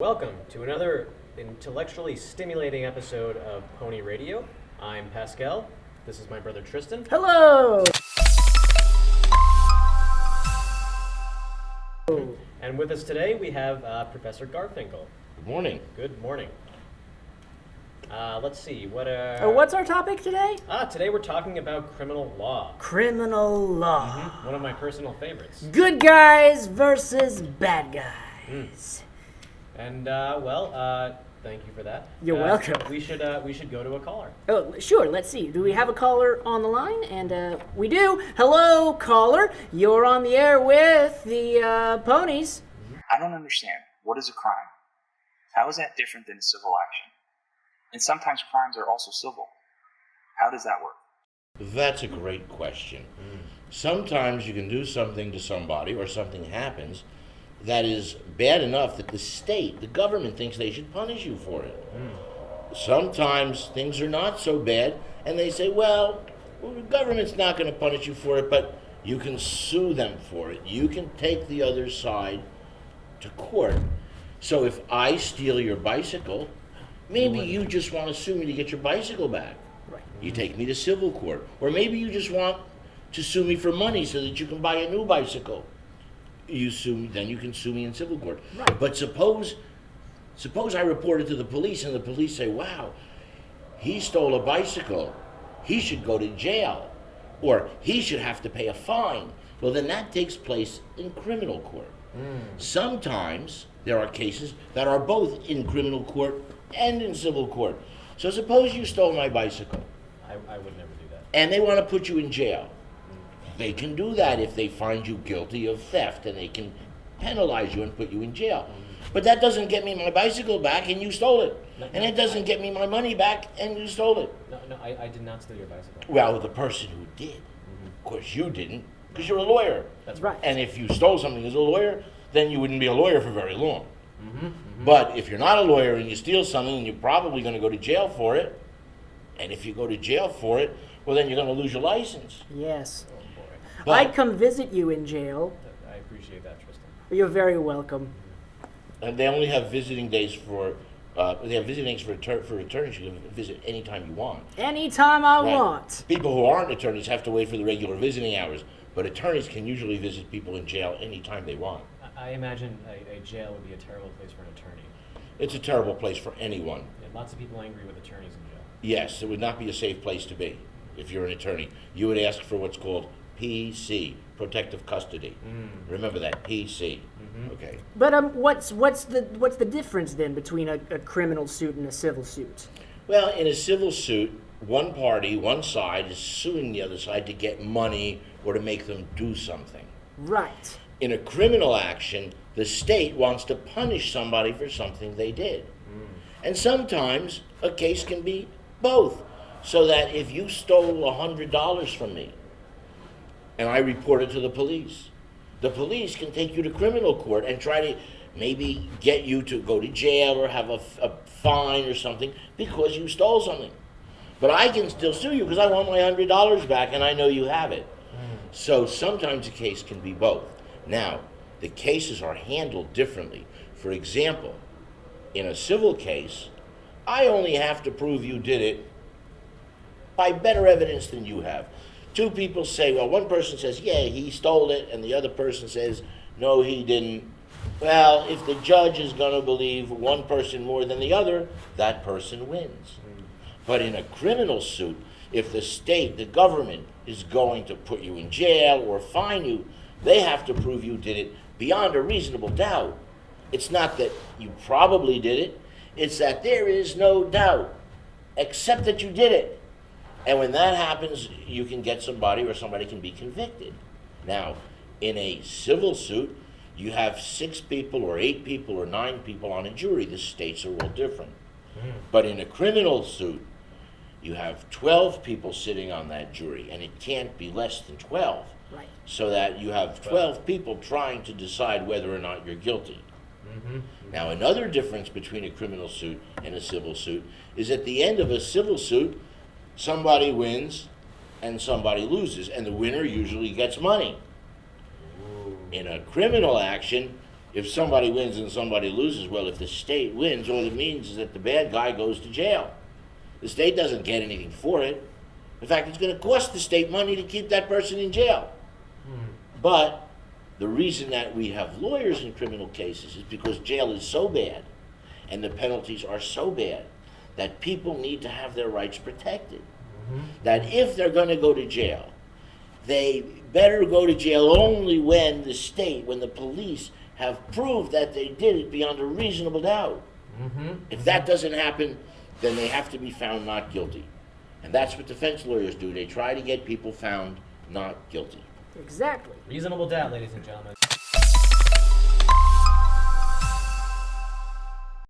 Welcome to another intellectually stimulating episode of Pony Radio. I'm Pascal. This is my brother Tristan. Hello! And with us today we have Professor Garfinkle. Good morning. Good morning. Let's see, What's our topic today? Today we're talking about criminal law. Criminal law. One of my personal favorites. Good guys versus bad guys. And, thank you for that. You're welcome. We should go to a caller. Oh, sure, let's see. Do we have a caller on the line? And we do. Hello, caller. You're on the air with the ponies. I don't understand. What is a crime? How is that different than a civil action? And sometimes crimes are also civil. How does that work? That's a great question. Sometimes you can do something to somebody or something happens that is bad enough that the state, the government thinks they should punish you for it. Sometimes things are not so bad and they say, well, the government's not going to punish you for it, but you can sue them for it. You can take the other side to court. So if I steal your bicycle, maybe you just want to sue me to get your bicycle back. Right. You take me to civil court. Or maybe you just want to sue me for money so that you can buy a new bicycle. You sue me, then you can sue me in civil court. Right. But suppose I report it to the police and the police say, wow, he stole a bicycle. He should go to jail. Or he should have to pay a fine. Well, then that takes place in criminal court. Sometimes there are cases that are both in criminal court and in civil court. So suppose you stole my bicycle. I would never do that. And they want to put you in jail. They can do that if they find you guilty of theft, and they can penalize you and put you in jail. But that doesn't get me my bicycle back, and you stole it. And it doesn't get me my money back, and you stole it. No, I did not steal your bicycle. Well, the person who did. Of course you didn't, because you're a lawyer. That's right. And if you stole something as a lawyer, then you wouldn't be a lawyer for very long. But if you're not a lawyer and you steal something, and you're probably going to go to jail for it, and if you go to jail for it, well, then you're going to lose your license. Yes. Oh boy. But I'd come visit you in jail. I appreciate that, Tristan. You're very welcome. And they only have visiting days for attorneys. You can visit anytime you want. Anytime I Right. want. People who aren't attorneys have to wait for the regular visiting hours, but attorneys can usually visit people in jail anytime they want. I imagine a jail would be a terrible place for an attorney. It's a terrible place for anyone. Yeah, lots of people angry with attorneys in jail. Yes, it would not be a safe place to be if you're an attorney. You would ask for what's called PC, protective custody. Remember that, PC. Okay. But what's the difference then between a criminal suit and a civil suit? Well, in a civil suit, one party, one side, is suing the other side to get money or to make them do something. Right. In a criminal action, the state wants to punish somebody for something they did. And sometimes a case can be both. So that if you stole $100 from me and I report it to the police can take you to criminal court and try to maybe get you to go to jail or have a fine or something because you stole something. But I can still sue you because I want my $100 back and I know you have it. So sometimes a case can be both. Now, the cases are handled differently. For example, in a civil case, I only have to prove you did it by better evidence than you have. Two people say, well, one person says, yeah, he stole it, and the other person says, no, he didn't. Well, if the judge is going to believe one person more than the other, that person wins. But in a criminal suit, if the state, the government, is going to put you in jail or fine you, they have to prove you did it beyond a reasonable doubt. It's not that you probably did it, it's that there is no doubt, except that you did it. And when that happens, you can get somebody or somebody can be convicted. Now, in a civil suit, you have 6 people or 8 people or 9 people on a jury. The states are all different. But in a criminal suit, you have 12 people sitting on that jury, and it can't be less than 12. Right. So that you have 12 people trying to decide whether or not you're guilty. Now, another difference between a criminal suit and a civil suit is at the end of a civil suit, somebody wins and somebody loses, and the winner usually gets money. In a criminal action, if somebody wins and somebody loses, well, if the state wins, all it means is that the bad guy goes to jail. The state doesn't get anything for it. In fact, it's going to cost the state money to keep that person in jail. But the reason that we have lawyers in criminal cases is because jail is so bad and the penalties are so bad that people need to have their rights protected. That if they're going to go to jail, they better go to jail only when the state, when the police have proved that they did it beyond a reasonable doubt. If that doesn't happen, then they have to be found not guilty. And that's what defense lawyers do. They try to get people found not guilty. Exactly. Reasonable doubt, ladies and gentlemen.